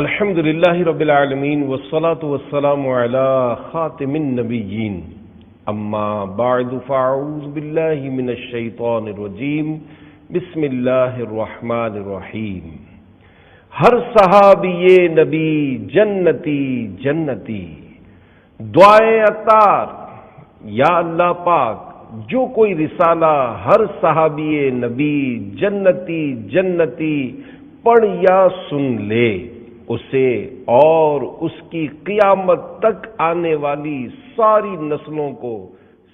الحمد للہ رب العالمین والصلاة والسلام علی خاتم النبیین اما بعد فاعوذ باللہ من الشیطان الرجیم بسم اللہ الرحمن الرحیم۔ ہر صحابی نبی جنتی جنتی، دعائیں عطار یا اللہ پاک جو کوئی رسالہ ہر صحابی نبی جنتی جنتی پڑھ یا سن لے اسے اور اس کی قیامت تک آنے والی ساری نسلوں کو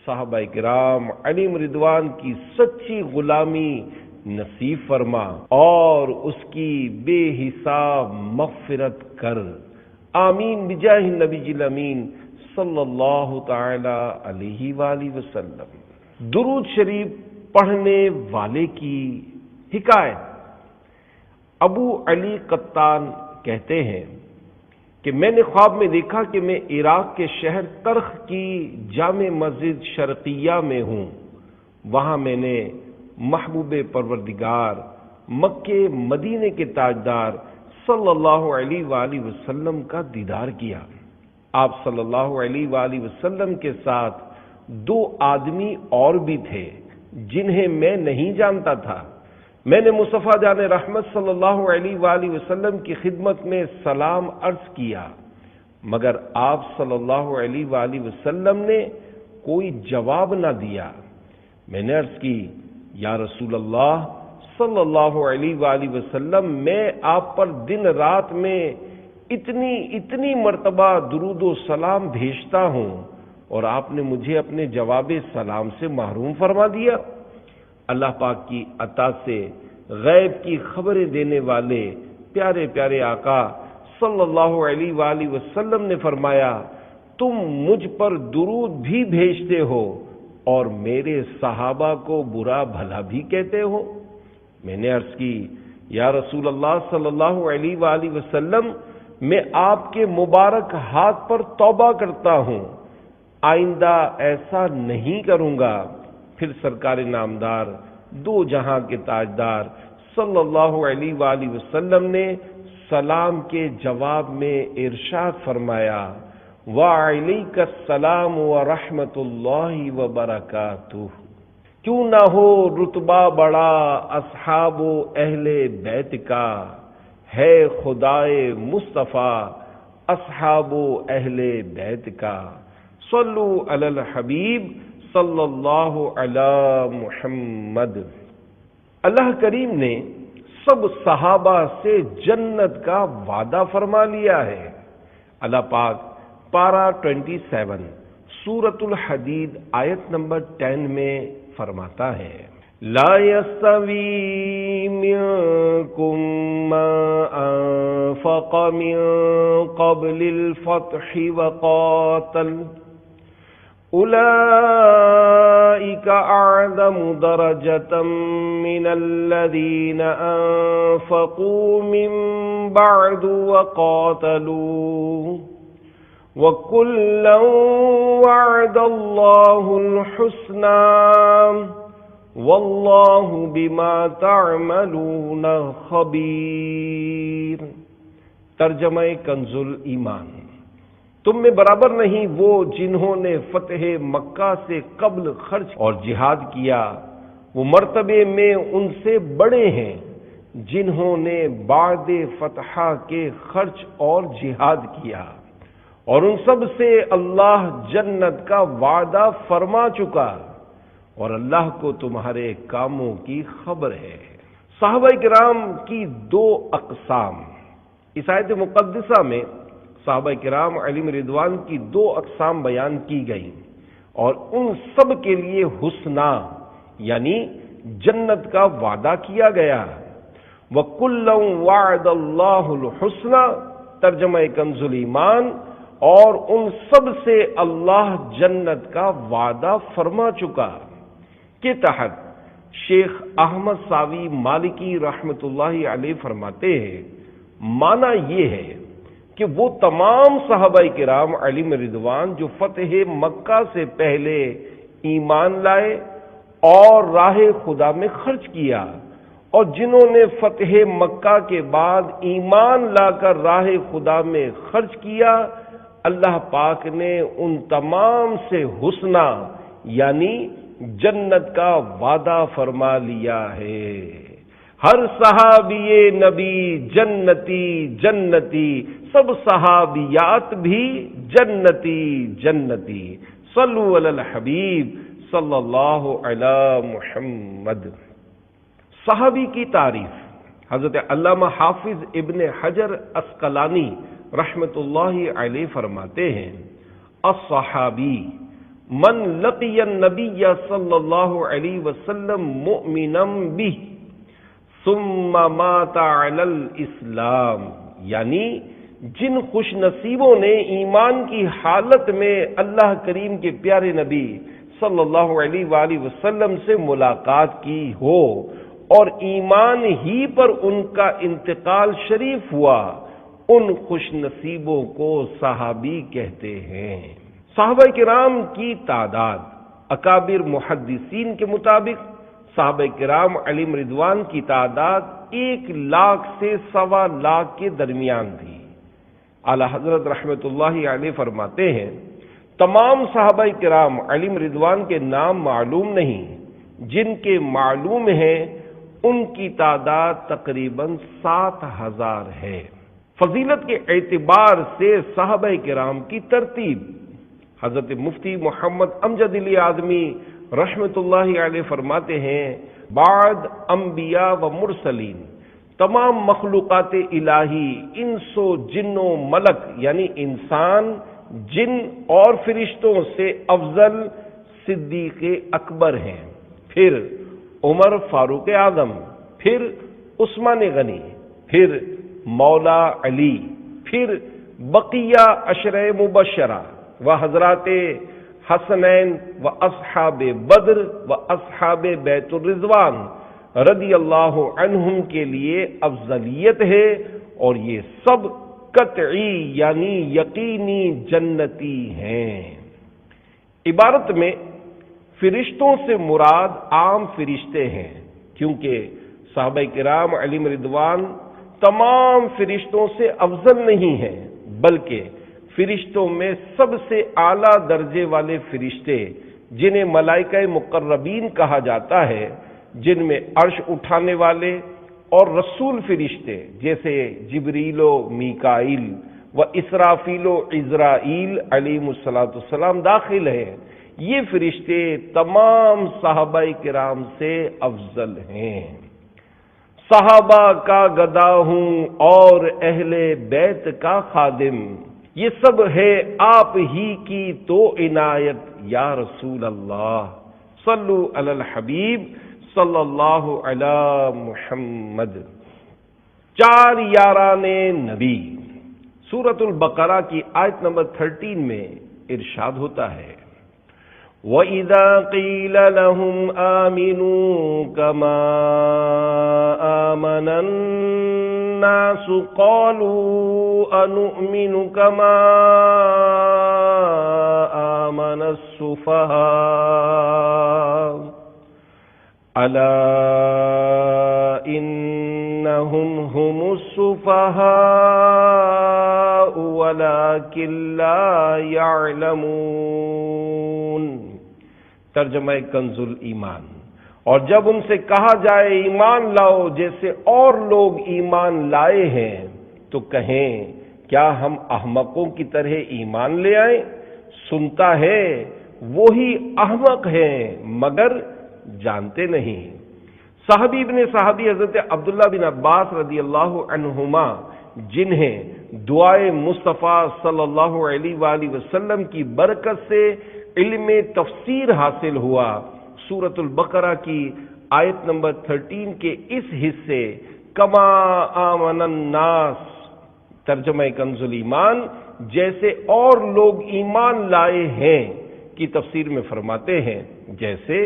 صحابہ کرام علیہم رضوان کی سچی غلامی نصیب فرما اور اس کی بے حساب مغفرت کر، آمین بجاہ نبی الامین صلی اللہ تعالی علیہ وآلہ وسلم۔ درود شریف پڑھنے والے کی حکایت۔ ابو علی قطان کہتے ہیں کہ میں نے خواب میں دیکھا کہ میں عراق کے شہر ترخ کی جامع مسجد شرقیہ میں ہوں۔ وہاں میں نے محبوب پروردگار مکے مدینے کے تاجدار صلی اللہ علیہ وآلہ وسلم کا دیدار کیا۔ آپ صلی اللہ علیہ وآلہ وسلم کے ساتھ دو آدمی اور بھی تھے جنہیں میں نہیں جانتا تھا۔ میں نے مصطفیٰ جان رحمت صلی اللہ علیہ وآلہ وسلم کی خدمت میں سلام عرض کیا، مگر آپ صلی اللہ علیہ وآلہ وسلم نے کوئی جواب نہ دیا۔ میں نے عرض کی، یا رسول اللہ صلی اللہ علیہ وآلہ وسلم، میں آپ پر دن رات میں اتنی مرتبہ درود و سلام بھیجتا ہوں اور آپ نے مجھے اپنے جواب سلام سے محروم فرما دیا۔ اللہ پاک کی عطا سے غیب کی خبریں دینے والے پیارے پیارے آقا صلی اللہ علیہ وآلہ وسلم نے فرمایا، تم مجھ پر درود بھی بھیجتے ہو اور میرے صحابہ کو برا بھلا بھی کہتے ہو۔ میں نے عرض کی، یا رسول اللہ صلی اللہ علیہ وآلہ وسلم، میں آپ کے مبارک ہاتھ پر توبہ کرتا ہوں، آئندہ ایسا نہیں کروں گا۔ پھر سرکار نامدار دو جہاں کے تاجدار صلی اللہ علیہ وآلہ وسلم نے سلام کے جواب میں ارشاد فرمایا، وعلیک السلام ورحمۃ اللہ وبرکاتہ۔ کیوں نہ ہو رتبہ بڑا اصحاب و اہل بیت کا، ہے خدائے مصطفیٰ اصحاب و اہل بیت کا۔ صلو علی الحبیب صلی اللہ علی محمد۔ اللہ کریم نے سب صحابہ سے جنت کا وعدہ فرما لیا ہے۔ اللہ پاک پارہ 27 سورۃ الحدید آیت نمبر 10 میں فرماتا ہے، لا یستوی منکم من انفق من قبل الفتح وقاتل اولئک اعظم درجة من الذین انفقوا من بعد وقاتلوا وکلا وعد اللہ الحسنى واللہ بما تعملون خبیر۔ ترجمہ کنز ایمان۔ تم میں برابر نہیں وہ جنہوں نے فتح مکہ سے قبل خرچ اور جہاد کیا، وہ مرتبے میں ان سے بڑے ہیں جنہوں نے بعد فتح کے خرچ اور جہاد کیا، اور ان سب سے اللہ جنت کا وعدہ فرما چکا، اور اللہ کو تمہارے کاموں کی خبر ہے۔ صحابہ کرام کی دو اقسام۔ اس آیت مقدسہ میں صحابہ کرام علیہم رضوان کی دو اقسام بیان کی گئی، اور ان سب کے لیے حسنہ یعنی جنت کا وعدہ کیا گیا۔ وَكُلًّا وَعَدَ اللَّهُ الْحُسْنَى ترجمہ کنز ایمان، اور ان سب سے اللہ جنت کا وعدہ فرما چکا کے تحت شیخ احمد ساوی مالکی رحمۃ اللہ علیہ فرماتے ہیں، معنی یہ ہے کہ وہ تمام صحابہ کرام علیہم رضوان جو فتح مکہ سے پہلے ایمان لائے اور راہ خدا میں خرچ کیا اور جنہوں نے فتح مکہ کے بعد ایمان لا کر راہ خدا میں خرچ کیا، اللہ پاک نے ان تمام سے حسنہ یعنی جنت کا وعدہ فرما لیا ہے۔ ہر صحابی نبی جنتی جنتی، سب صحابیات بھی جنتی جنتی۔ صلو علی الحبیب صلی اللہ علی محمد۔ صحابی کی تعریف حضرت علامہ حافظ ابن حجر عسقلانی رحمت اللہ علیہ فرماتے ہیں، الصحابی من لقی النبی صلی اللہ علیہ وسلم مؤمنا بہ ثم مات علی الاسلام، یعنی جن خوش نصیبوں نے ایمان کی حالت میں اللہ کریم کے پیارے نبی صلی اللہ علیہ وآلہ وسلم سے ملاقات کی ہو اور ایمان ہی پر ان کا انتقال شریف ہوا، ان خوش نصیبوں کو صحابی کہتے ہیں۔ صحابہ کرام کی تعداد اکابر محدثین کے مطابق صحابہ کرام علیہم رضوان کی تعداد 1,00,000 سے 1,25,00,000 کے درمیان تھی۔ اعلی حضرت رحمت اللہ علیہ فرماتے ہیں، تمام صحابہ کرام علیہم رضوان کے نام معلوم نہیں، جن کے معلوم ہیں ان کی تعداد تقریباً 7,000 ہے۔ فضیلت کے اعتبار سے صحابہ کرام کی ترتیب حضرت مفتی محمد امجد علی اعظمی رحمت اللہ علیہ فرماتے ہیں، بعد انبیاء و مرسلین، تمام مخلوقات الہی انس و جن و ملک یعنی انسان، جن اور فرشتوں سے افضل صدیق اکبر ہیں، پھر عمر فاروق اعظم، پھر عثمان غنی، پھر مولا علی، پھر بقیہ عشرہ مبشرہ و حضرات حسنین و اصحاب بدر و اصحاب بیت الرضوان رضی اللہ عنہم کے لیے افضلیت ہے، اور یہ سب قطعی یعنی یقینی جنتی ہیں۔ عبارت میں فرشتوں سے مراد عام فرشتے ہیں، کیونکہ صحابہ کرام علیہم رضوان تمام فرشتوں سے افضل نہیں ہیں، بلکہ فرشتوں میں سب سے اعلیٰ درجے والے فرشتے جنہیں ملائکہ مقربین کہا جاتا ہے، جن میں عرش اٹھانے والے اور رسول فرشتے جیسے جبریل و میکائیل و اسرافیل و عزرائیل علیہم السلام داخل ہیں، یہ فرشتے تمام صحابہ کرام سے افضل ہیں۔ صحابہ کا گدا ہوں اور اہل بیت کا خادم، یہ سب ہے آپ ہی کی تو عنایت یا رسول اللہ۔ صلو علی الحبیب صلی اللہ علی محمد۔ 4 یاران نبی، سورۃ البقرہ کی آیت نمبر 13 میں ارشاد ہوتا ہے، وَإِذَا قِيلَ لَهُمْ آمِنُوا كَمَا آمَنَ النَّاسُ قَالُوا أَنُؤْمِنُ كَمَا آمَنَ السُّفَهَاءُ أَلَا إِنَّهُمْ هُمُ السُّفَهَاءُ وَلَكِنْ لَا يَعْلَمُونَ۔ ترجمہ کنز الایمان۔ اور جب ان سے کہا جائے ایمان لاؤ جیسے اور لوگ ایمان لائے ہیں، تو کہیں کیا ہم احمقوں کی طرح ایمان لے آئیں؟ سنتا ہے وہی احمق ہیں مگر جانتے نہیں۔ صحابی ابن صحابی حضرت عبداللہ بن عباس رضی اللہ عنہما، جنہیں دعائے مصطفیٰ صلی اللہ علیہ وآلہ وسلم کی برکت سے علم تفسیر حاصل ہوا، سورۃ البقرہ کی آیت نمبر 13 کے اس حصے کما آمن الناس، ترجمہ کنز الایمان، جیسے اور لوگ ایمان لائے ہیں کی تفسیر میں فرماتے ہیں، جیسے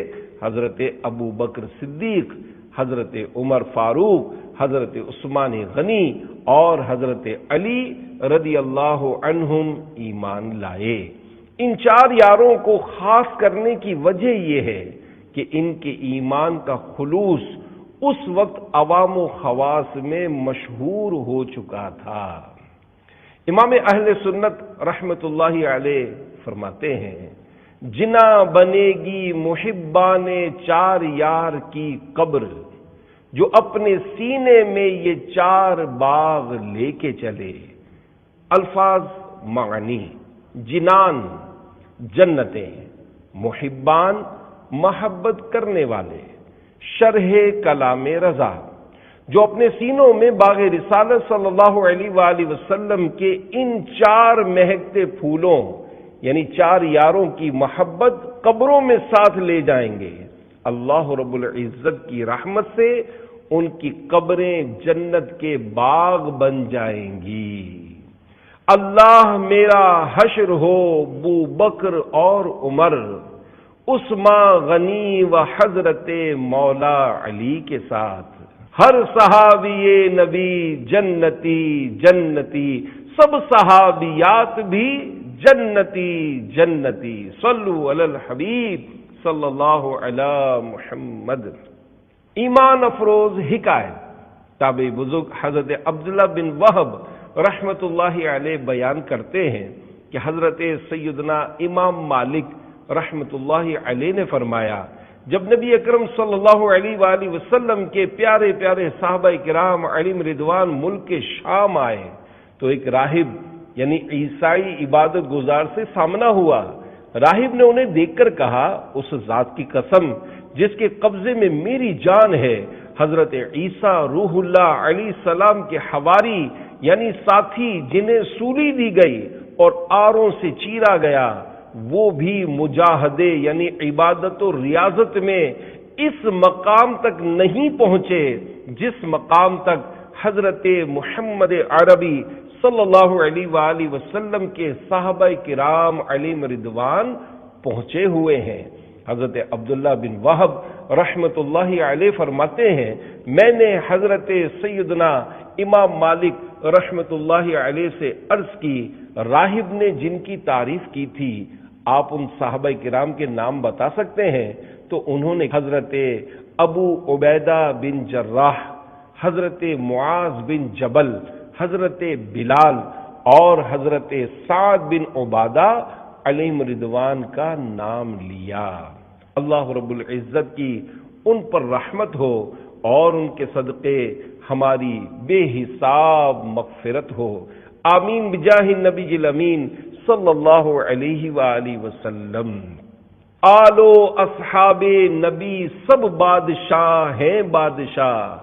حضرت ابو بکر صدیق، حضرت عمر فاروق، حضرت عثمان غنی اور حضرت علی رضی اللہ عنہم ایمان لائے۔ ان 4 یاروں کو خاص کرنے کی وجہ یہ ہے کہ ان کے ایمان کا خلوص اس وقت عوام و خواص میں مشہور ہو چکا تھا۔ امام اہل سنت رحمت اللہ علیہ فرماتے ہیں، جنا بنے گی محبان چار یار کی قبر، جو اپنے سینے میں یہ چار باغ لے کے چلے۔ الفاظ معنی، جنان جنتیں، محبان محبت کرنے والے، شرح کلام رضا، جو اپنے سینوں میں باغ رسالت صلی اللہ علیہ وآلہ وسلم کے ان چار مہکتے پھولوں یعنی چار یاروں کی محبت قبروں میں ساتھ لے جائیں گے۔ اللہ رب العزت کی رحمت سے ان کی قبریں جنت کے باغ بن جائیں گی۔ اللہ میرا حشر ہو ابو بکر اور عمر، عثمان غنی و حضرت مولا علی کے ساتھ، ہر صحابی نبی جنتی جنتی، سب صحابیات بھی جنتی جنتی، صلو علی الحبیب صلی اللہ علی محمد۔ ایمان افروز حکایت تابعی بزرگ حضرت عبداللہ بن وہب رحمت اللہ علیہ بیان کرتے ہیں کہ حضرت سیدنا امام مالک رحمت اللہ علیہ نے فرمایا، جب نبی اکرم صلی اللہ علیہ وآلہ وسلم کے پیارے پیارے صحابہ کرام علیہم رضوان ملک کے شام آئے تو ایک راہب یعنی عیسائی عبادت گزار سے سامنا ہوا۔ راہب نے انہیں دیکھ کر کہا، اس ذات کی قسم جس کے قبضے میں میری جان ہے، حضرت عیسیٰ روح اللہ علیہ السلام کے حواری یعنی ساتھی جنہیں سولی دی گئی اور آروں سے چیرا گیا، وہ بھی مجاہدے یعنی عبادت و ریاضت میں اس مقام تک نہیں پہنچے جس مقام تک حضرت محمد عربی صلی اللہ علیہ وآلہ وسلم کے صحابہ کرام علیہم رضوان پہنچے ہوئے ہیں۔ حضرت عبداللہ بن وہب رحمت اللہ علیہ فرماتے ہیں، میں نے حضرت سیدنا امام مالک رحمت اللہ علیہ سے عرض کی، راہب نے جن کی تعریف کی تھی آپ ان صحابہ کرام کے نام بتا سکتے ہیں؟ تو انہوں نے حضرت ابو عبیدہ بن جراح، حضرت معاذ بن جبل، حضرت بلال اور حضرت سعد بن عبادہ علیہم رضوان کا نام لیا۔ اللہ رب العزت کی ان پر رحمت ہو اور ان کے صدقے ہماری بے حساب مغفرت ہو، آمین بجاہ النبی الامین صلی اللہ علیہ وآلہ وسلم۔ آل و اصحاب نبی سب بادشاہ ہیں بادشاہ،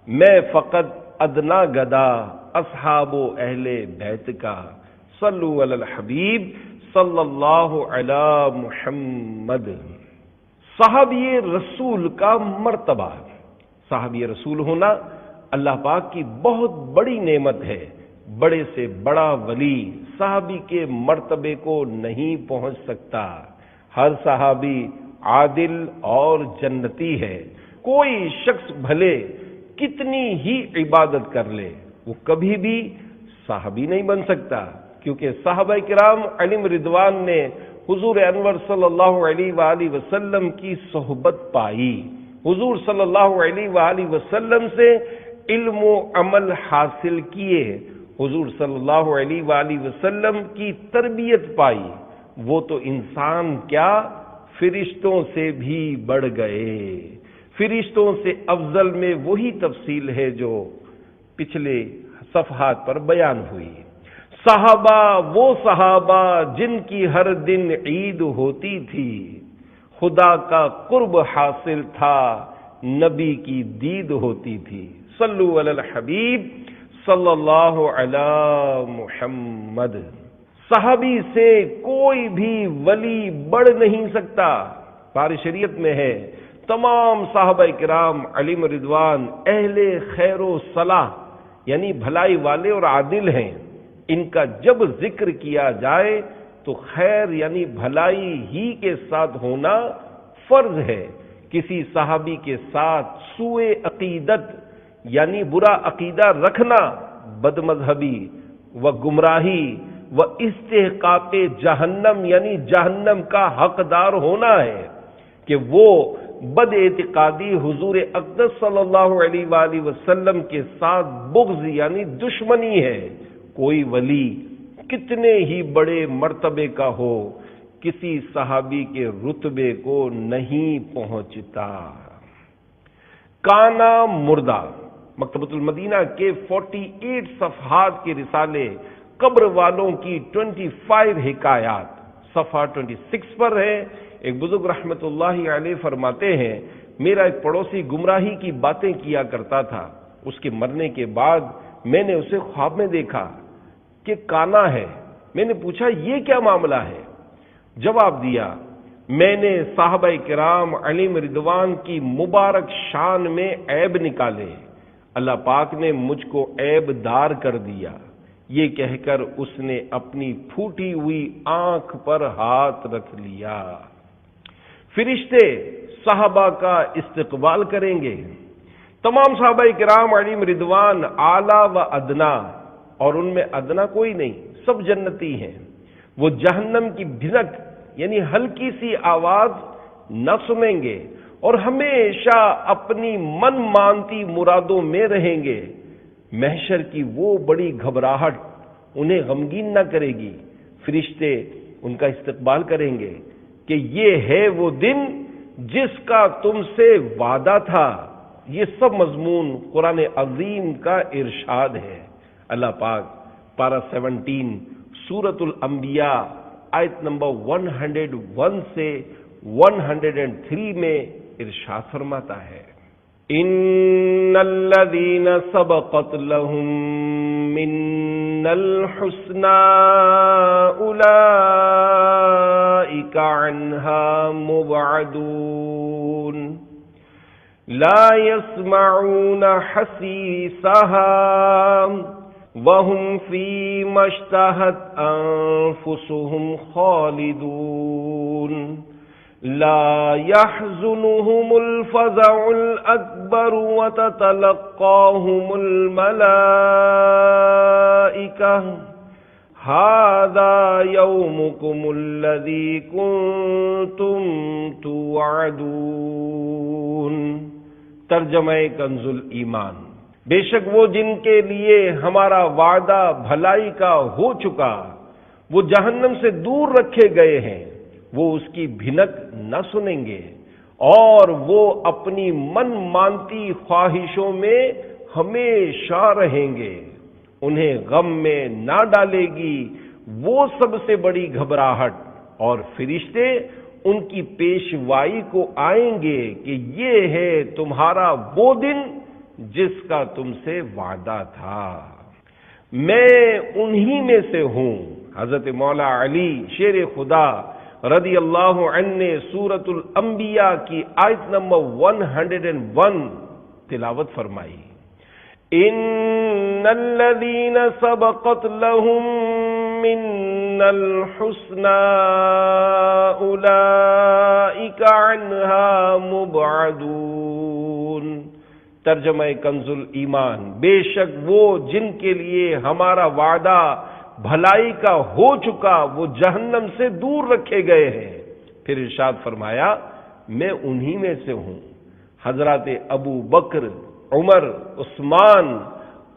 میں فقط ادنا گدا اصحاب و اہل بیت کا، صلو علی الحبیب صلی اللہ علی محمد۔ صحابی رسول کا مرتبہ، صحابی رسول ہونا اللہ پاک کی بہت بڑی نعمت ہے۔ بڑے سے بڑا ولی صحابی کے مرتبے کو نہیں پہنچ سکتا۔ ہر صحابی عادل اور جنتی ہے۔ کوئی شخص بھلے کتنی ہی عبادت کر لے، وہ کبھی بھی صحابی نہیں بن سکتا، کیونکہ صحابہ کرام علیہم رضوان نے حضور انور صلی اللہ علیہ وآلہ وسلم کی صحبت پائی، حضور صلی اللہ علیہ وآلہ وسلم سے علم و عمل حاصل کیے، حضور صلی اللہ علیہ وآلہ وسلم کی تربیت پائی۔ وہ تو انسان کیا فرشتوں سے بھی بڑھ گئے۔ فرشتوں سے افضل میں وہی تفصیل ہے جو پچھلے صفحات پر بیان ہوئی۔ صحابہ وہ صحابہ جن کی ہر دن عید ہوتی تھی، خدا کا قرب حاصل تھا، نبی کی دید ہوتی تھی۔ صلو علی الحبیب صلی اللہ علی محمد۔ صحابی سے کوئی بھی ولی بڑھ نہیں سکتا۔ پاری شریعت میں ہے، تمام صحابہ کرام علیہم رضوان اہل خیر و صلاح یعنی بھلائی والے اور عادل ہیں۔ ان کا جب ذکر کیا جائے تو خیر یعنی بھلائی ہی کے ساتھ ہونا فرض ہے۔ کسی صحابی کے ساتھ سوء عقیدت یعنی برا عقیدہ رکھنا بد مذہبی و گمراہی و استحقاق جہنم یعنی جہنم کا حقدار ہونا ہے، کہ وہ بد اعتقادی حضور اقدس صلی اللہ علیہ وآلہ وسلم کے ساتھ بغض یعنی دشمنی ہے۔ کوئی ولی کتنے ہی بڑے مرتبے کا ہو، کسی صحابی کے رتبے کو نہیں پہنچتا۔ کانا مردہ، مکتبۃ المدینہ کے 48 صفحات کے رسالے قبر والوں کی 25 حکایات صفحہ 26 پر ہے۔ ایک بزرگ رحمت اللہ علیہ فرماتے ہیں، میرا ایک پڑوسی گمراہی کی باتیں کیا کرتا تھا، اس کے مرنے کے بعد میں نے اسے خواب میں دیکھا کہ کانا ہے۔ میں نے پوچھا یہ کیا معاملہ ہے؟ جواب دیا، میں نے صحابہ کرام علیہم رضوان کی مبارک شان میں عیب نکالے، اللہ پاک نے مجھ کو عیب دار کر دیا۔ یہ کہہ کر اس نے اپنی پھوٹی ہوئی آنکھ پر ہاتھ رکھ لیا۔ فرشتے صحابہ کا استقبال کریں گے۔ تمام صحابہ کرام علیہم رضوان اعلیٰ و ادنا، اور ان میں ادنا کوئی نہیں، سب جنتی ہیں۔ وہ جہنم کی بھنک یعنی ہلکی سی آواز نہ سنیں گے اور ہمیشہ اپنی من مانتی مرادوں میں رہیں گے۔ محشر کی وہ بڑی گھبراہٹ انہیں غمگین نہ کرے گی۔ فرشتے ان کا استقبال کریں گے کہ یہ ہے وہ دن جس کا تم سے وعدہ تھا۔ یہ سب مضمون قرآن عظیم کا ارشاد ہے۔ اللہ پاک پارہ 17 سورۃ الانبیاء آیت نمبر 101 سے 103 میں ارشاد فرماتا ہے، ان الذین سبقت لهم من الحسنى اولئک عنها مبعدون لا يسمعون حسیسها وهم فيما اشتهت انفسهم خالدون لا يحزنهم الفزع الأكبر وتتلقاهم الملائكة هذا يومكم الذي كنتم توعدون۔ ترجمہ کنز الایمان، بے شک وہ جن کے لیے ہمارا وعدہ بھلائی کا ہو چکا، وہ جہنم سے دور رکھے گئے ہیں، وہ اس کی بھنک نہ سنیں گے اور وہ اپنی من مانتی خواہشوں میں ہمیشہ رہیں گے۔ انہیں غم میں نہ ڈالے گی وہ سب سے بڑی گھبراہٹ، اور فرشتے ان کی پیشوائی کو آئیں گے کہ یہ ہے تمہارا وہ دن جس کا تم سے وعدہ تھا۔ میں انہی میں سے ہوں۔ حضرت مولا علی شیر خدا رضی اللہ عنہ نے سورۃ الانبیاء کی آیت نمبر 101 تلاوت فرمائی، ان الذین سبقت لهم من الحسنى اولئک عنها مبعدون۔ ترجمہ کنز الایمان، بے شک وہ جن کے لیے ہمارا وعدہ بھلائی کا ہو چکا وہ جہنم سے دور رکھے گئے ہیں۔ پھر ارشاد فرمایا میں انہی میں سے ہوں۔ حضرات ابو بکر، عمر، عثمان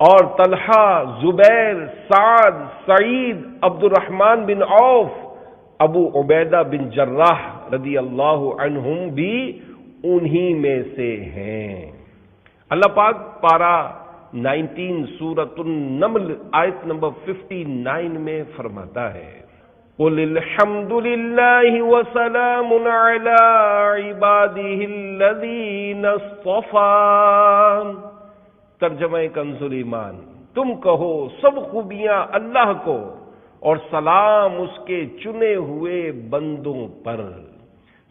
اور طلحہ، زبیر، سعد، سعید، عبد الرحمن بن عوف، ابو عبیدہ بن جراح رضی اللہ عنہم بھی انہی میں سے ہیں۔ اللہ پاک پارہ 19 سورۃ النمل آیت نمبر 59 میں فرماتا ہے، قُلِ الْحَمْدُ لِلَّهِ وَسَلَامٌ عَلَىٰ عِبَادِهِ الَّذِينَ اصْطَفَىٰ۔ ترجمہ کنز الایمان، تم کہو سب خوبیاں اللہ کو اور سلام اس کے چنے ہوئے بندوں پر۔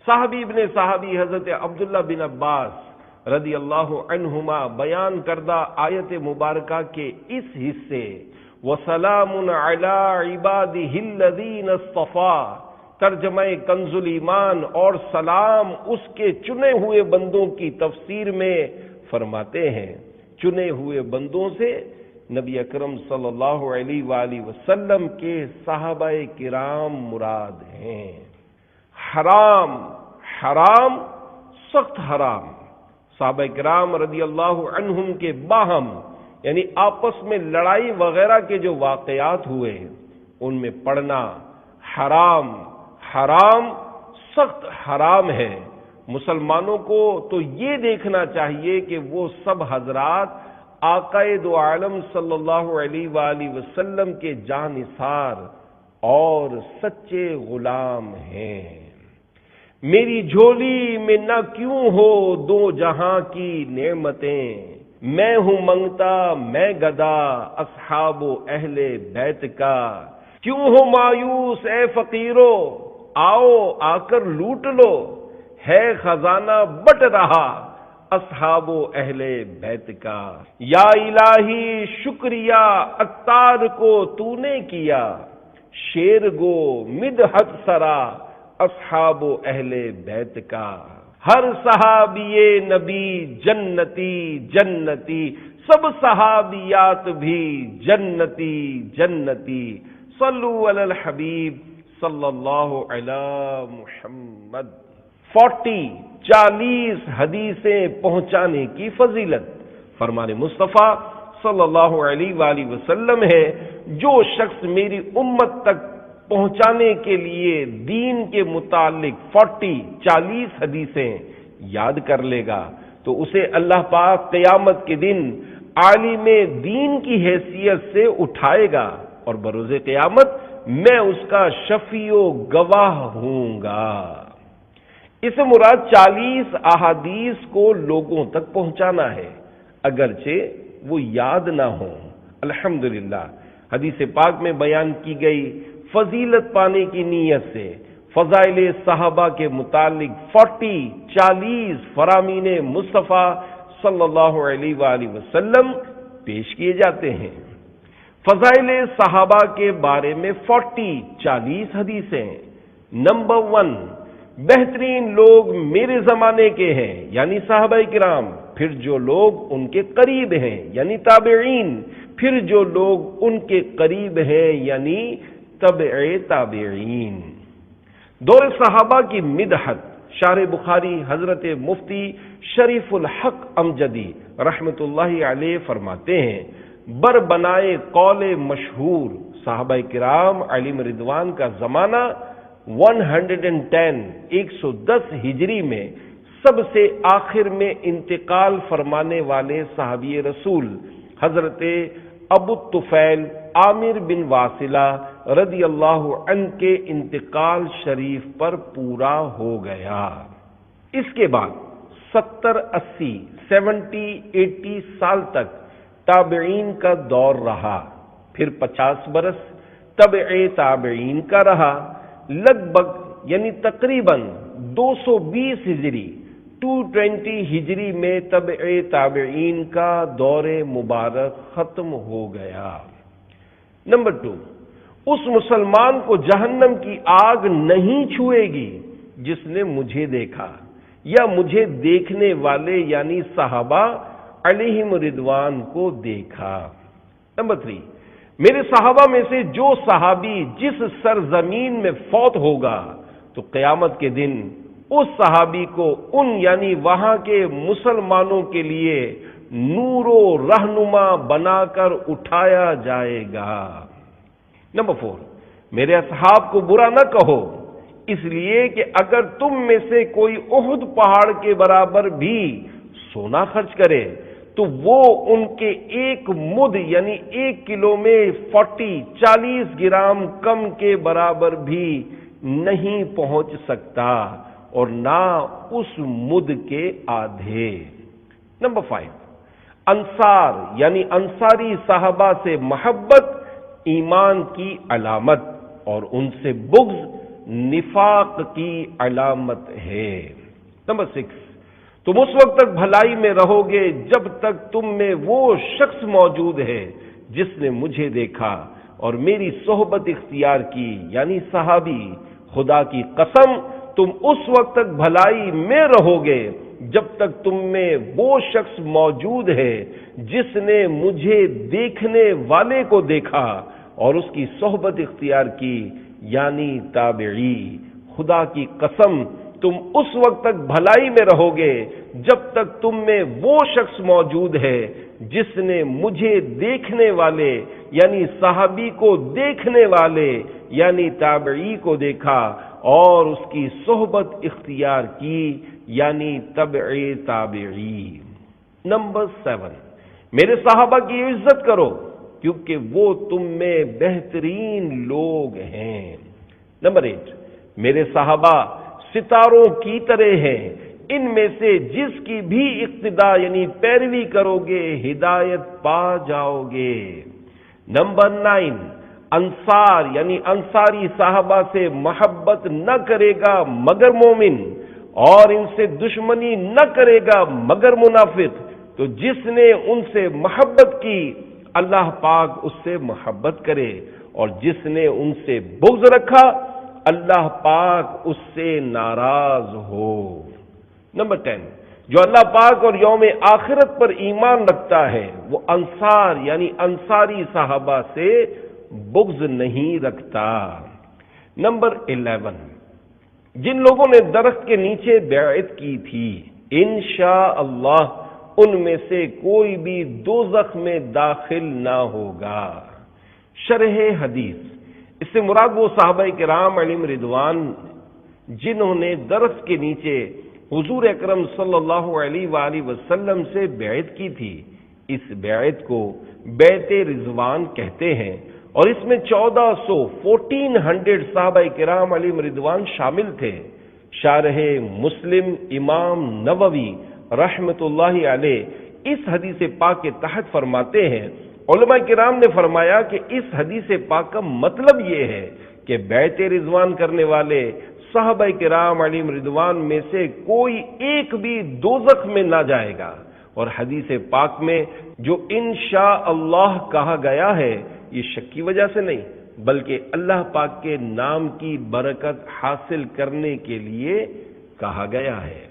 صحابی ابن صحابی حضرت عبداللہ بن عباس رضی اللہ عنہما بیان کردہ آیت مبارکہ کے اس حصے وَسَلَامٌ عَلَىٰ عِبَادِهِ الَّذِينَ اصْطَفَىٰ ترجمہ کنز الایمان اور سلام اس کے چنے ہوئے بندوں کی تفسیر میں فرماتے ہیں، چنے ہوئے بندوں سے نبی اکرم صلی اللہ علیہ وآلہ وسلم کے صحابہ کرام مراد ہیں۔ حرام حرام سخت حرام. صحابہ کرام رضی اللہ عنہم کے باہم یعنی آپس میں لڑائی وغیرہ کے جو واقعات ہوئے ان میں پڑھنا حرام حرام سخت حرام ہے. مسلمانوں کو تو یہ دیکھنا چاہیے کہ وہ سب حضرات آقائے دو عالم صلی اللہ علیہ وآلہ وسلم کے جانثار اور سچے غلام ہیں. میری جھولی میں نہ کیوں ہو دو جہاں کی نعمتیں، میں ہوں منگتا میں گدا اصحاب و اہل بیت کا. کیوں ہو مایوس اے فقیرو، آؤ آ کر لوٹ لو، ہے خزانہ بٹ رہا اصحاب و اہل بیت کا. یا الہی شکریہ عطار کو تو نے کیا، شیر گو مدحت سرا اصحاب و اہل بیت کا. ہر صحابی نبی جنتی جنتی، سب صحابیات بھی جنتی جنتی. صلو علی الحبیب صلی اللہ علی محمد. 40 حدیثیں پہنچانے کی فضیلت. فرمان مصطفیٰ صلی اللہ علیہ وآلہ وسلم ہے، جو شخص میری امت تک پہنچانے کے لیے دین کے متعلق 40 حدیثیں یاد کر لے گا تو اسے اللہ پاک قیامت کے دن عالم دین کی حیثیت سے اٹھائے گا اور بروز قیامت میں اس کا شفیع و گواہ ہوں گا. اس مراد 40 احادیث کو لوگوں تک پہنچانا ہے اگرچہ وہ یاد نہ ہوں. الحمدللہ حدیث پاک میں بیان کی گئی فضیلت پانے کی نیت سے فضائل صحابہ کے متعلق 40 فرامین مصطفیٰ صلی اللہ علیہ وآلہ وسلم پیش کیے جاتے ہیں. فضائل صحابہ کے بارے میں 40 حدیثیں. نمبر 1، بہترین لوگ میرے زمانے کے ہیں یعنی صحابہ کرام، پھر جو لوگ ان کے قریب ہیں یعنی تابعین، پھر جو لوگ ان کے قریب ہیں یعنی تبع تابعین. دور صحابہ کی مدحت. شارح بخاری حضرت مفتی شریف الحق امجدی رحمت اللہ علیہ فرماتے ہیں، بر بنائے قول مشہور صحابہ کرام علیہم رضوان کا زمانہ 110 ہجری میں سب سے آخر میں انتقال فرمانے والے صحابی رسول حضرت ابو الطفیل عامر بن واصلہ رضی اللہ عنہ کے انتقال شریف پر پورا ہو گیا. اس کے بعد 70 سال تک تابعین کا دور رہا، پھر 50 برس تبع تابعین کا رہا. لگ بھگ یعنی تقریباً 220 ہجری 220 ہجری میں تبع تابعین کا دور مبارک ختم ہو گیا. نمبر 2، اس مسلمان کو جہنم کی آگ نہیں چھوئے گی جس نے مجھے دیکھا یا مجھے دیکھنے والے یعنی صحابہ علیہم رضوان کو دیکھا. نمبر 3، میرے صحابہ میں سے جو صحابی جس سرزمین میں فوت ہوگا تو قیامت کے دن اس صحابی کو ان یعنی وہاں کے مسلمانوں کے لیے نور و رہنما بنا کر اٹھایا جائے گا. نمبر 4، میرے اصحاب کو برا نہ کہو، اس لیے کہ اگر تم میں سے کوئی احد پہاڑ کے برابر بھی سونا خرچ کرے تو وہ ان کے ایک مد یعنی 1 کلو میں 40 گرام کم کے برابر بھی نہیں پہنچ سکتا اور نہ اس مد کے آدھے. نمبر 5، انصار یعنی انصاری صحابہ سے محبت ایمان کی علامت اور ان سے بغض نفاق کی علامت ہے. نمبر 6، تم اس وقت تک بھلائی میں رہو گے جب تک تم میں وہ شخص موجود ہے جس نے مجھے دیکھا اور میری صحبت اختیار کی یعنی صحابی. خدا کی قسم تم اس وقت تک بھلائی میں رہو گے جب تک تم میں وہ شخص موجود ہے جس نے مجھے دیکھنے والے کو دیکھا اور اس کی صحبت اختیار کی یعنی تابعی. خدا کی قسم تم اس وقت تک بھلائی میں رہو گے جب تک تم میں وہ شخص موجود ہے جس نے مجھے دیکھنے والے یعنی صحابی کو دیکھنے والے یعنی تابعی کو دیکھا اور اس کی صحبت اختیار کی یعنی تبع تابعی۔ نمبر 7، میرے صحابہ کی عزت کرو کیونکہ وہ تم میں بہترین لوگ ہیں۔ نمبر 8، میرے صحابہ ستاروں کی طرح ہیں، ان میں سے جس کی بھی اقتدا یعنی پیروی کرو گے ہدایت پا جاؤ گے۔ نمبر 9، انصار یعنی انصاری صحابہ سے محبت نہ کرے گا مگر مومن، اور ان سے دشمنی نہ کرے گا مگر منافق۔ تو جس نے ان سے محبت کی اللہ پاک اس سے محبت کرے، اور جس نے ان سے بغض رکھا اللہ پاک اس سے ناراض ہو۔ نمبر 10، جو اللہ پاک اور یوم آخرت پر ایمان رکھتا ہے وہ انصار یعنی انصاری صحابہ سے بغض نہیں رکھتا۔ نمبر 11، جن لوگوں نے درخت کے نیچے بیعت کی تھی انشاءاللہ ان میں سے کوئی بھی دوزخ میں داخل نہ ہوگا۔ شرح حدیث، اس سے مراد وہ صحابہ کرام علیہم رضوان جنہوں نے درخت کے نیچے حضور اکرم صلی اللہ علیہ وآلہ وسلم سے بیعت کی تھی، اس بیعت کو بیعت رضوان کہتے ہیں، اور اس میں 1400 صحابہ کرام علیہم رضوان شامل تھے۔ شارح مسلم امام نووی رحمت اللہ علیہ اس حدیث پاک کے تحت فرماتے ہیں، علماء کرام نے فرمایا کہ اس حدیث پاک کا مطلب یہ ہے کہ بیعت رضوان کرنے والے صحابہ کرام علیہم رضوان میں سے کوئی ایک بھی دوزخ میں نہ جائے گا، اور حدیث پاک میں جو انشاءاللہ کہا گیا ہے یہ شک کی وجہ سے نہیں بلکہ اللہ پاک کے نام کی برکت حاصل کرنے کے لیے کہا گیا ہے۔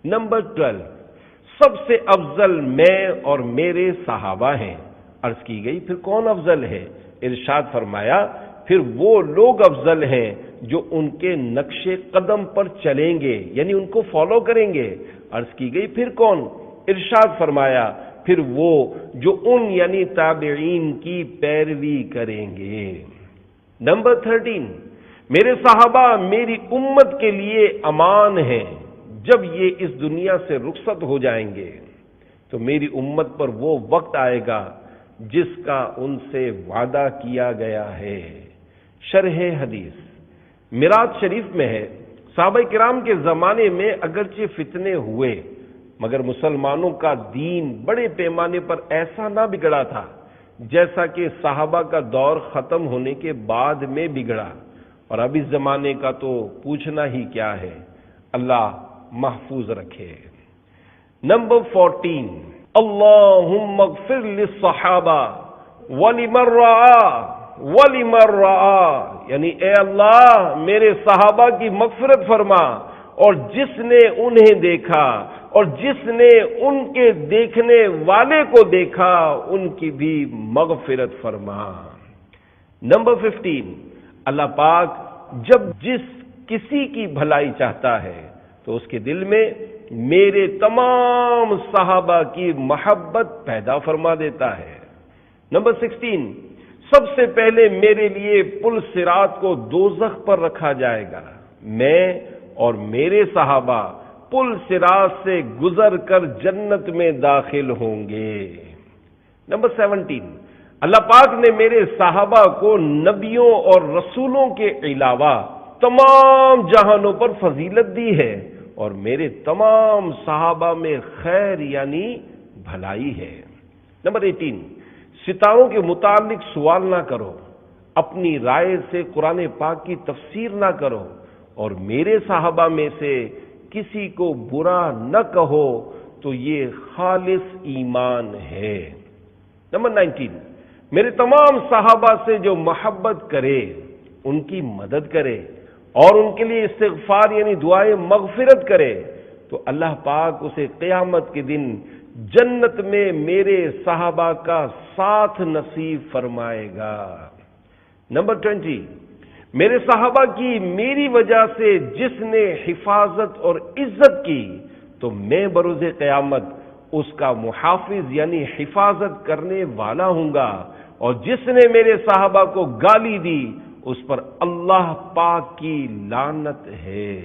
نمبر 12، سب سے افضل میں اور میرے صحابہ ہیں۔ عرض کی گئی پھر کون افضل ہے؟ ارشاد فرمایا پھر وہ لوگ افضل ہیں جو ان کے نقش قدم پر چلیں گے یعنی ان کو فالو کریں گے۔ عرض کی گئی پھر کون؟ ارشاد فرمایا پھر وہ جو ان یعنی تابعین کی پیروی کریں گے۔ نمبر 13، میرے صحابہ میری امت کے لیے امان ہیں، جب یہ اس دنیا سے رخصت ہو جائیں گے تو میری امت پر وہ وقت آئے گا جس کا ان سے وعدہ کیا گیا ہے۔ شرح حدیث، معراج شریف میں ہے صحابہ کرام کے زمانے میں اگرچہ فتنے ہوئے مگر مسلمانوں کا دین بڑے پیمانے پر ایسا نہ بگڑا تھا جیسا کہ صحابہ کا دور ختم ہونے کے بعد میں بگڑا، اور اب اس زمانے کا تو پوچھنا ہی کیا ہے، اللہ محفوظ رکھے۔ نمبر 14، اللہم اغفر للصحابہ ولمن رعا یعنی اے اللہ میرے صحابہ کی مغفرت فرما، اور جس نے انہیں دیکھا اور جس نے ان کے دیکھنے والے کو دیکھا ان کی بھی مغفرت فرما۔ نمبر 15، اللہ پاک جب جس کسی کی بھلائی چاہتا ہے تو اس کے دل میں میرے تمام صحابہ کی محبت پیدا فرما دیتا ہے۔ نمبر 16، سب سے پہلے میرے لیے پل صراط کو دوزخ پر رکھا جائے گا، میں اور میرے صحابہ پل صراط سے گزر کر جنت میں داخل ہوں گے۔ نمبر 17، اللہ پاک نے میرے صحابہ کو نبیوں اور رسولوں کے علاوہ تمام جہانوں پر فضیلت دی ہے، اور میرے تمام صحابہ میں خیر یعنی بھلائی ہے۔ نمبر 18، ستاروں کے متعلق سوال نہ کرو، اپنی رائے سے قرآن پاک کی تفسیر نہ کرو، اور میرے صحابہ میں سے کسی کو برا نہ کہو تو یہ خالص ایمان ہے۔ نمبر 19، میرے تمام صحابہ سے جو محبت کرے ان کی مدد کرے اور ان کے لیے استغفار یعنی دعائے مغفرت کرے تو اللہ پاک اسے قیامت کے دن جنت میں میرے صحابہ کا ساتھ نصیب فرمائے گا۔ نمبر 20، میرے صحابہ کی میری وجہ سے جس نے حفاظت اور عزت کی تو میں بروز قیامت اس کا محافظ یعنی حفاظت کرنے والا ہوں گا، اور جس نے میرے صحابہ کو گالی دی اس پر اللہ پاک کی لعنت ہے۔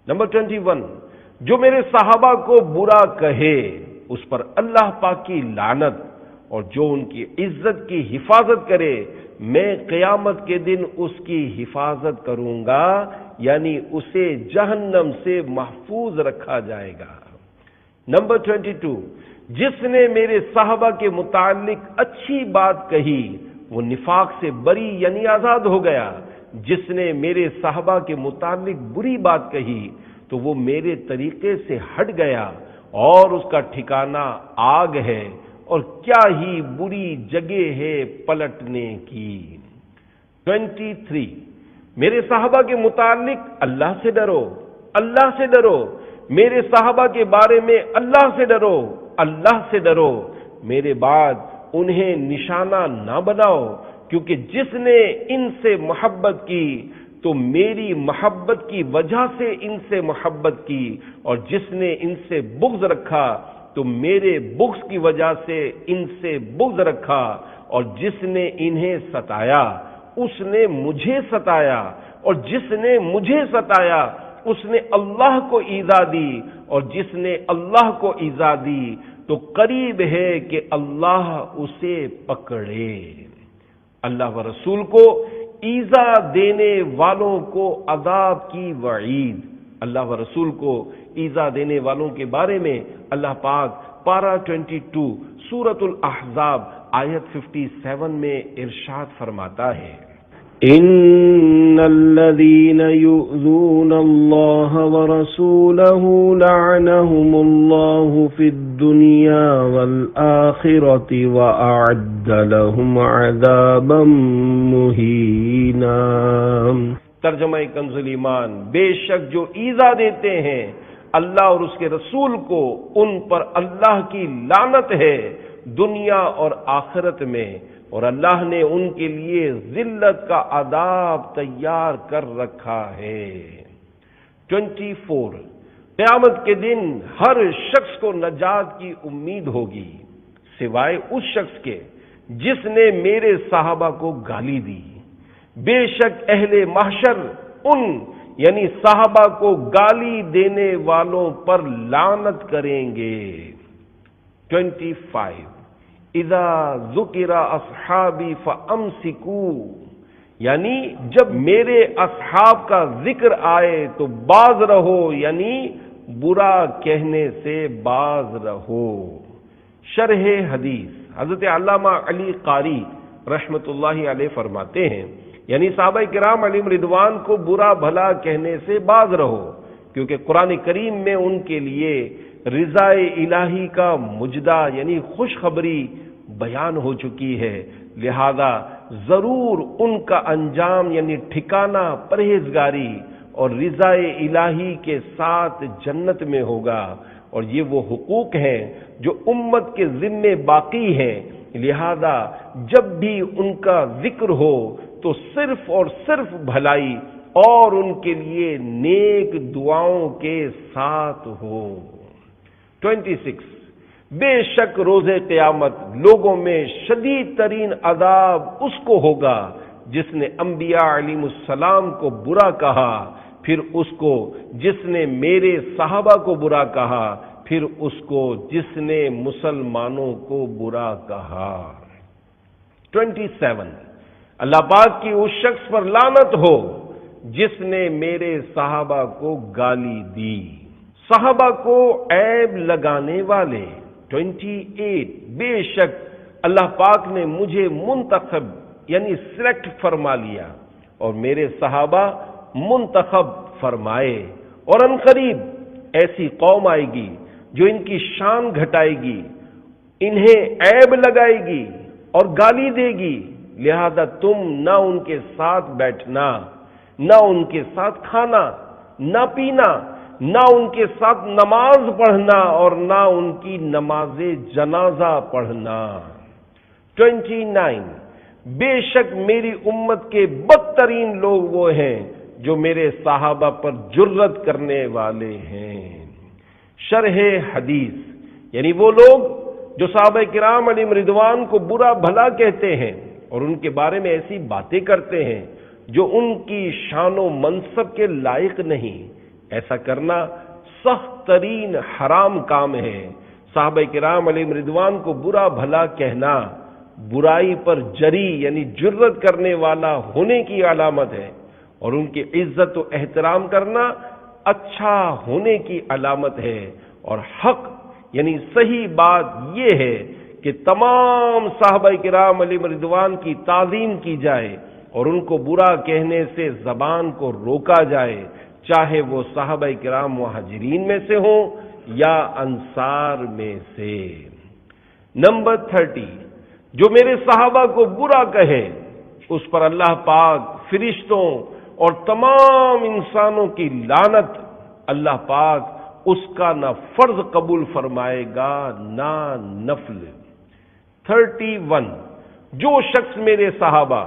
نمبر 21، جو میرے صحابہ کو برا کہے اس پر اللہ پاک کی لعنت، اور جو ان کی عزت کی حفاظت کرے میں قیامت کے دن اس کی حفاظت کروں گا، یعنی اسے جہنم سے محفوظ رکھا جائے گا۔ نمبر 22، جس نے میرے صحابہ کے متعلق اچھی بات کہی وہ نفاق سے بری یعنی آزاد ہو گیا، جس نے میرے صحابہ کے متعلق بری بات کہی تو وہ میرے طریقے سے ہٹ گیا اور اس کا ٹھکانہ آگ ہے، اور کیا ہی بری جگہ ہے پلٹنے کی۔ 23، میرے صحابہ کے متعلق اللہ سے ڈرو، اللہ سے ڈرو، میرے صحابہ کے بارے میں اللہ سے ڈرو، اللہ سے ڈرو، میرے بعد انہیں نشانہ نہ بناؤ، کیونکہ جس نے ان سے محبت کی تو میری محبت کی وجہ سے ان سے محبت کی، اور جس نے ان سے بغض رکھا تو میرے بغض کی وجہ سے ان سے بغض رکھا، اور جس نے انہیں ستایا اس نے مجھے ستایا، اور جس نے مجھے ستایا اس نے اللہ کو ایذا دی، اور جس نے اللہ کو ایذا دی تو قریب ہے کہ اللہ اسے پکڑے۔ اللہ و رسول کو ایذا دینے والوں کو عذاب کی وعید۔ اللہ و رسول کو ایذا دینے والوں کے بارے میں اللہ پاک پارہ 22 سورۃ الاحزاب آیت 57 میں ارشاد فرماتا ہے، ان الذين يؤذون الله ورسوله لعنهم الله في الدنيا والآخرة وأعد لهم عذابا مهينا۔ ترجمہ کنز ایمان، بے شک جو ایذا دیتے ہیں اللہ اور اس کے رسول کو ان پر اللہ کی لعنت ہے دنیا اور آخرت میں، اور اللہ نے ان کے لیے ذلت کا عذاب تیار کر رکھا ہے۔ 24، قیامت کے دن ہر شخص کو نجات کی امید ہوگی سوائے اس شخص کے جس نے میرے صحابہ کو گالی دی، بے شک اہل محشر ان یعنی صحابہ کو گالی دینے والوں پر لعنت کریں گے۔ 25، اذا ذکر اصحابی فامسکوا، یعنی جب میرے اصحاب کا ذکر آئے تو باز رہو، یعنی برا کہنے سے باز رہو۔ شرح حدیث، حضرت علامہ علی قاری رحمت اللہ علیہ فرماتے ہیں، یعنی صحابہ کرام علیہم رضوان کو برا بھلا کہنے سے باز رہو، کیونکہ قرآن کریم میں ان کے لیے رضا الہی کا مجدہ یعنی خوشخبری بیان ہو چکی ہے، لہذا ضرور ان کا انجام یعنی ٹھکانہ پرہیزگاری اور رضا الہی کے ساتھ جنت میں ہوگا، اور یہ وہ حقوق ہیں جو امت کے ذمے باقی ہیں، لہذا جب بھی ان کا ذکر ہو تو صرف اور صرف بھلائی اور ان کے لیے نیک دعاؤں کے ساتھ ہو۔ 26، بے شک روز قیامت لوگوں میں شدید ترین عذاب اس کو ہوگا جس نے انبیاء علیہ السلام کو برا کہا، پھر اس کو جس نے میرے صحابہ کو برا کہا، پھر اس کو جس نے مسلمانوں کو برا کہا۔ 27، اللہ پاک کی اس شخص پر لعنت ہو جس نے میرے صحابہ کو گالی دی، صحابہ کو عیب لگانے والے۔ 28، بے شک اللہ پاک نے مجھے منتخب یعنی سلیکٹ فرما لیا اور میرے صحابہ منتخب فرمائے، اور عنقریب ایسی قوم آئے گی جو ان کی شان گھٹائے گی، انہیں عیب لگائے گی اور گالی دے گی، لہذا تم نہ ان کے ساتھ بیٹھنا، نہ ان کے ساتھ کھانا، نہ پینا، نہ ان کے ساتھ نماز پڑھنا اور نہ ان کی نماز جنازہ پڑھنا۔ 29، بے شک میری امت کے بدترین لوگ وہ ہیں جو میرے صحابہ پر جرت کرنے والے ہیں۔ شرح حدیث، یعنی وہ لوگ جو صحابہ کرام علیہم رضوان کو برا بھلا کہتے ہیں اور ان کے بارے میں ایسی باتیں کرتے ہیں جو ان کی شان و منصب کے لائق نہیں، ایسا کرنا سخت ترین حرام کام ہے۔ صحابہ کرام علیہم رضوان کو برا بھلا کہنا برائی پر جری یعنی جرت کرنے والا ہونے کی علامت ہے، اور ان کی عزت و احترام کرنا اچھا ہونے کی علامت ہے، اور حق یعنی صحیح بات یہ ہے کہ تمام صحابہ کرام علیہم رضوان کی تعظیم کی جائے اور ان کو برا کہنے سے زبان کو روکا جائے، چاہے وہ صحابہ کرام مہاجرین میں سے ہوں یا انصار میں سے۔ نمبر 30، جو میرے صحابہ کو برا کہے اس پر اللہ پاک، فرشتوں اور تمام انسانوں کی لعنت، اللہ پاک اس کا نہ فرض قبول فرمائے گا نہ نفل۔ 31، جو شخص میرے صحابہ،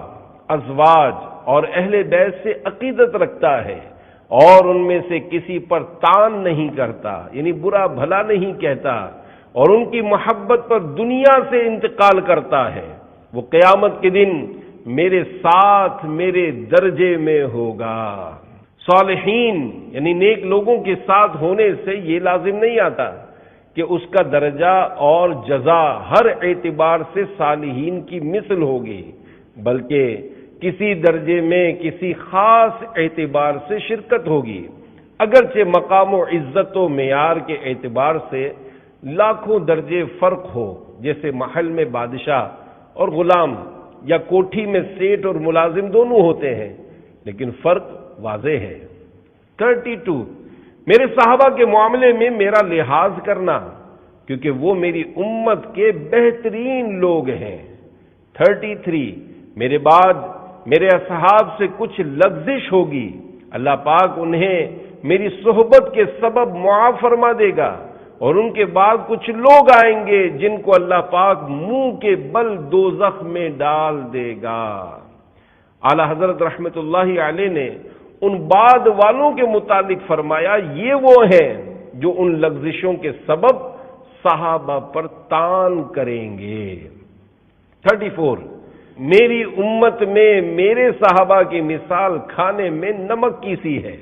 ازواج اور اہل بیت سے عقیدت رکھتا ہے اور ان میں سے کسی پر طعن نہیں کرتا یعنی برا بھلا نہیں کہتا اور ان کی محبت پر دنیا سے انتقال کرتا ہے، وہ قیامت کے دن میرے ساتھ میرے درجے میں ہوگا۔ صالحین یعنی نیک لوگوں کے ساتھ ہونے سے یہ لازم نہیں آتا کہ اس کا درجہ اور جزا ہر اعتبار سے صالحین کی مثل ہوگی، بلکہ کسی درجے میں کسی خاص اعتبار سے شرکت ہوگی، اگرچہ مقام و عزت و معیار کے اعتبار سے لاکھوں درجے فرق ہو، جیسے محل میں بادشاہ اور غلام یا کوٹھی میں سیٹ اور ملازم دونوں ہوتے ہیں، لیکن فرق واضح ہے۔ 32، میرے صحابہ کے معاملے میں میرا لحاظ کرنا کیونکہ وہ میری امت کے بہترین لوگ ہیں۔ 33، میرے بعد میرے اصحاب سے کچھ لغزش ہوگی، اللہ پاک انہیں میری صحبت کے سبب معاف فرما دے گا، اور ان کے بعد کچھ لوگ آئیں گے جن کو اللہ پاک منہ کے بل دوزخ میں ڈال دے گا۔ اعلی حضرت رحمت اللہ علیہ نے ان بعد والوں کے متعلق فرمایا، یہ وہ ہیں جو ان لغزشوں کے سبب صحابہ پر طعن کریں گے۔ 34، میری امت میں میرے صحابہ کی مثال کھانے میں نمک کی سی ہے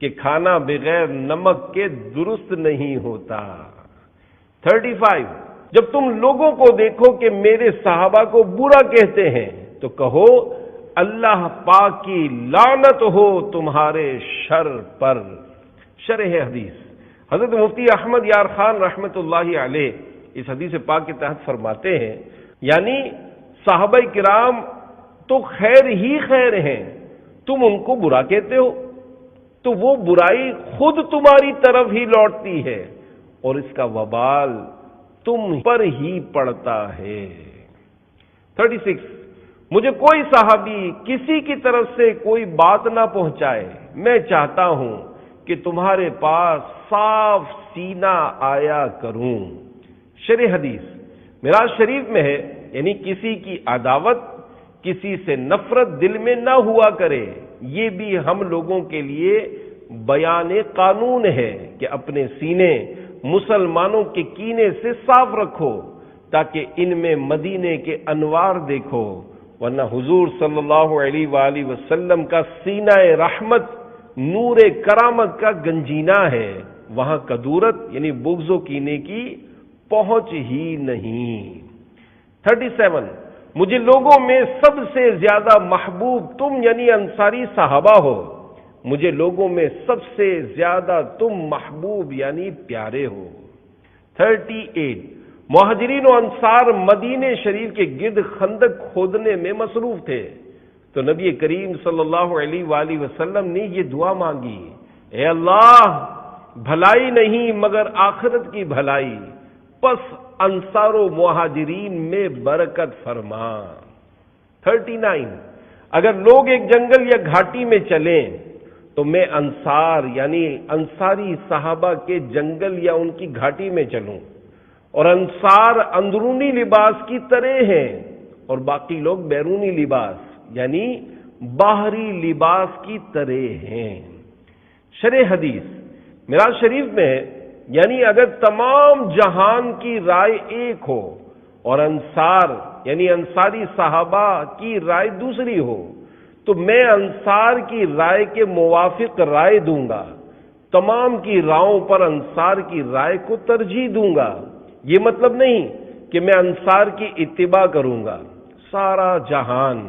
کہ کھانا بغیر نمک کے درست نہیں ہوتا۔ 35، جب تم لوگوں کو دیکھو کہ میرے صحابہ کو برا کہتے ہیں تو کہو اللہ پاک کی لعنت ہو تمہارے شر پر۔ شرح حدیث، حضرت مفتی احمد یار خان رحمت اللہ علیہ اس حدیث پاک کے تحت فرماتے ہیں، یعنی صحابہ کرام تو خیر ہی خیر ہیں، تم ان کو برا کہتے ہو تو وہ برائی خود تمہاری طرف ہی لوٹتی ہے اور اس کا وبال تم پر ہی پڑتا ہے۔ 36، مجھے کوئی صحابی کسی کی طرف سے کوئی بات نہ پہنچائے، میں چاہتا ہوں کہ تمہارے پاس صاف سینہ آیا کروں۔ شرح حدیث، معراج شریف میں ہے، یعنی کسی کی عداوت، کسی سے نفرت دل میں نہ ہوا کرے، یہ بھی ہم لوگوں کے لیے بیان قانون ہے کہ اپنے سینے مسلمانوں کے کینے سے صاف رکھو تاکہ ان میں مدینے کے انوار دیکھو، ورنہ حضور صلی اللہ علیہ وآلہ وسلم کا سینہ رحمت نور کرامت کا گنجینہ ہے، وہاں کدورت یعنی بغض و کینے کی پہنچ ہی نہیں۔ 37، مجھے لوگوں میں سب سے زیادہ محبوب تم یعنی انصاری صحابہ ہو، مجھے لوگوں میں سب سے زیادہ تم محبوب یعنی پیارے ہو۔ 38، مہاجرین و انصار مدینے شریف کے گرد خندق کھودنے میں مصروف تھے تو نبی کریم صلی اللہ علیہ وآلہ وسلم نے یہ دعا مانگی، اے اللہ بھلائی نہیں مگر آخرت کی بھلائی، پس انصار و مہاجرین میں برکت فرما۔ 39، اگر لوگ ایک جنگل یا گھاٹی میں چلیں تو میں انصار یعنی انصاری صحابہ کے جنگل یا ان کی گھاٹی میں چلوں، اور انصار اندرونی لباس کی طرح ہیں اور باقی لوگ بیرونی لباس یعنی باہری لباس کی طرح ہیں۔ شرح حدیث معراج شریف میں یعنی اگر تمام جہان کی رائے ایک ہو اور انصار یعنی انصاری صحابہ کی رائے دوسری ہو تو میں انصار کی رائے کے موافق رائے دوں گا، تمام کی راہوں پر انصار کی رائے کو ترجیح دوں گا۔ یہ مطلب نہیں کہ میں انصار کی اتباع کروں گا، سارا جہان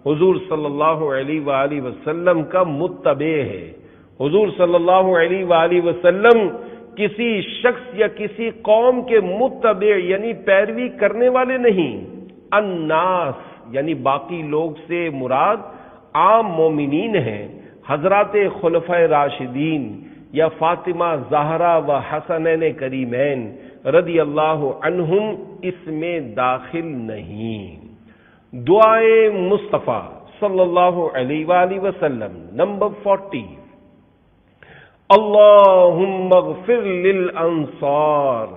حضور صلی اللہ علیہ وآلہ وسلم کا متبع ہے۔ حضور صلی اللہ علیہ وآلہ وسلم کسی شخص یا کسی قوم کے متبع یعنی پیروی کرنے والے نہیں۔ الناس یعنی باقی لوگ سے مراد عام مومنین ہیں۔ حضرات خلفائے راشدین یا فاطمہ زہرا و حسنین کریمین رضی اللہ عنہم اس میں داخل نہیں۔ دعائے مصطفیٰ صلی اللہ علیہ وآلہ وسلم نمبر 40۔ اللہم اغفر للانصار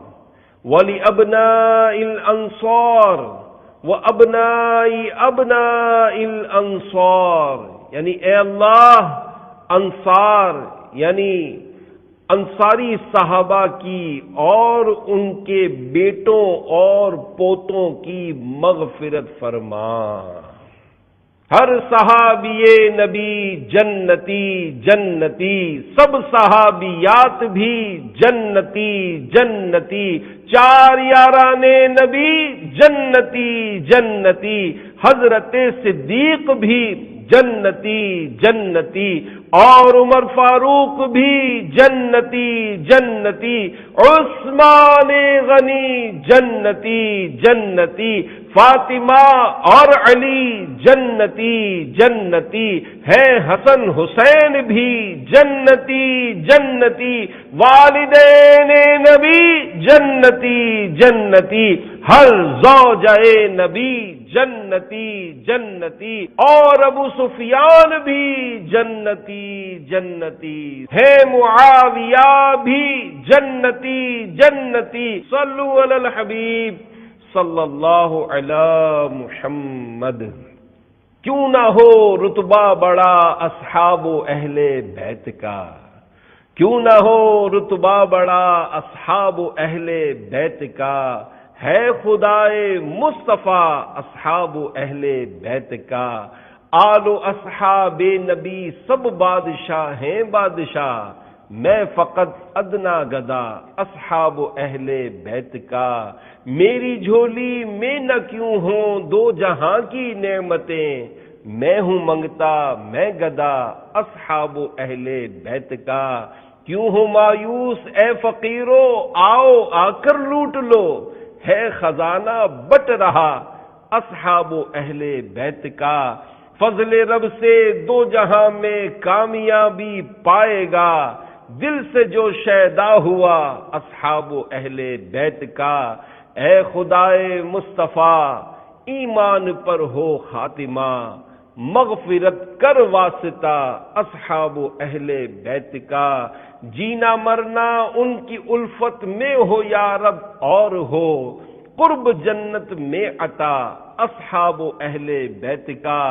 ولابناء الانصار وابناء ابناء الانصار، یعنی اے اللہ انصار یعنی انصاری صحابہ کی اور ان کے بیٹوں اور پوتوں کی مغفرت فرما۔ ہر صحابی نبی جنتی جنتی، سب صحابیات بھی جنتی جنتی، چار یاران نبی جنتی جنتی، حضرت صدیق بھی جنتی جنتی، اور عمر فاروق بھی جنتی جنتی، عثمان غنی جنتی جنتی، فاطمہ اور علی جنتی جنتی ہے، حسن حسین بھی جنتی جنتی، والدین نبی جنتی جنتی، ہر زوجہ نبی جنتی جنتی، اور ابو سفیان بھی جنتی جنتی ہے، معاویہ بھی جنتی جنتی۔ صلو علی الحبیب صلی اللہ علی محمد۔ کیوں نہ ہو رتبہ بڑا اصحاب و اہل بیت کا، کیوں نہ ہو رتبہ بڑا اصحاب و اہل بیت کا، ہے خدائے مصطفیٰ اصحاب و اہل بیت کا، آل و اصحاب نبی سب بادشاہ ہیں بادشاہ، میں فقط ادنا گدا اصحاب و اہل بیت کا، میری جھولی میں نہ کیوں ہوں دو جہاں کی نعمتیں، میں ہوں منگتا میں گدا اصحاب و اہل بیت کا، کیوں ہوں مایوس اے فقیرو آؤ آ کر لوٹ لو، ہے خزانہ بٹ رہا اصحاب و اہل بیت کا، فضل رب سے دو جہاں میں کامیابی پائے گا، دل سے جو شیدا ہوا اصحاب و اہل بیت کا، اے خدائے مصطفیٰ ایمان پر ہو خاتمہ، مغفرت کر واسطہ اصحاب و اہل بیت کا، جینا مرنا ان کی الفت میں ہو یا رب اور ہو، قرب جنت میں عطا اصحاب و اہل بیت کا،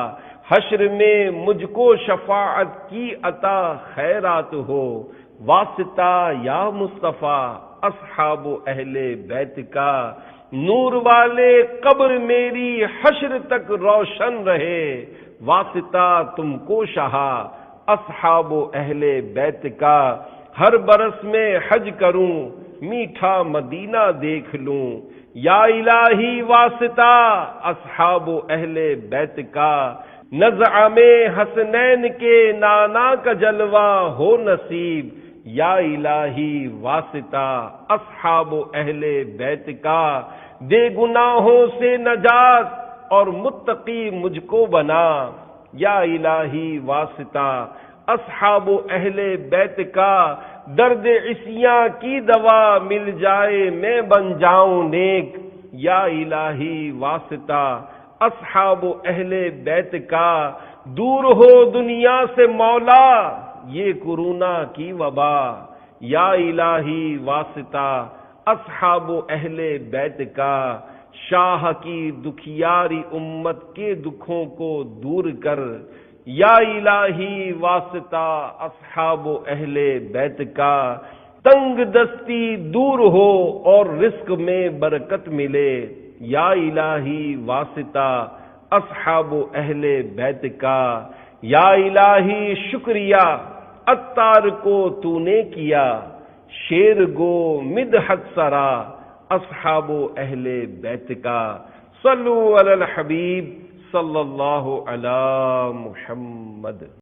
حشر میں مجھ کو شفاعت کی عطا خیرات ہو، واسطہ یا مصطفیٰ اصحاب و اہل بیت کا، نور والے قبر میری حشر تک روشن رہے، واسطہ تم کو شہا اصحاب و اہل بیت کا، ہر برس میں حج کروں میٹھا مدینہ دیکھ لوں، یا الہی واسطہ اصحاب و اہل بیت کا، نزع میں حسنین کے نانا کا جلوہ ہو نصیب، یا الہی واسطہ اصحاب و اہل بیت کا، دے گناہوں سے نجات اور متقی مجھ کو بنا، یا الہی واسطہ اصحاب و اہل بیت کا، درد عصیاں کی دوا مل جائے میں بن جاؤں نیک، یا الہی واسطہ اصحاب و اہل بیت کا، دور ہو دنیا سے مولا یہ کرونا کی وبا، یا الہی واسطہ اصحاب و اہل بیت کا، شاہ کی دکھیاری امت کے دکھوں کو دور کر، یا الہی واسطہ اصحاب و اہل بیت کا، تنگ دستی دور ہو اور رزق میں برکت ملے، یا الہی واسطہ اصحاب و اہل بیت کا، یا الہی شکریہ عطار کو تو نے کیا، شیر گو مدحت سرا اصحاب و اہل بیت کا۔ صلو علی الحبیب صلی اللہ علی محمد۔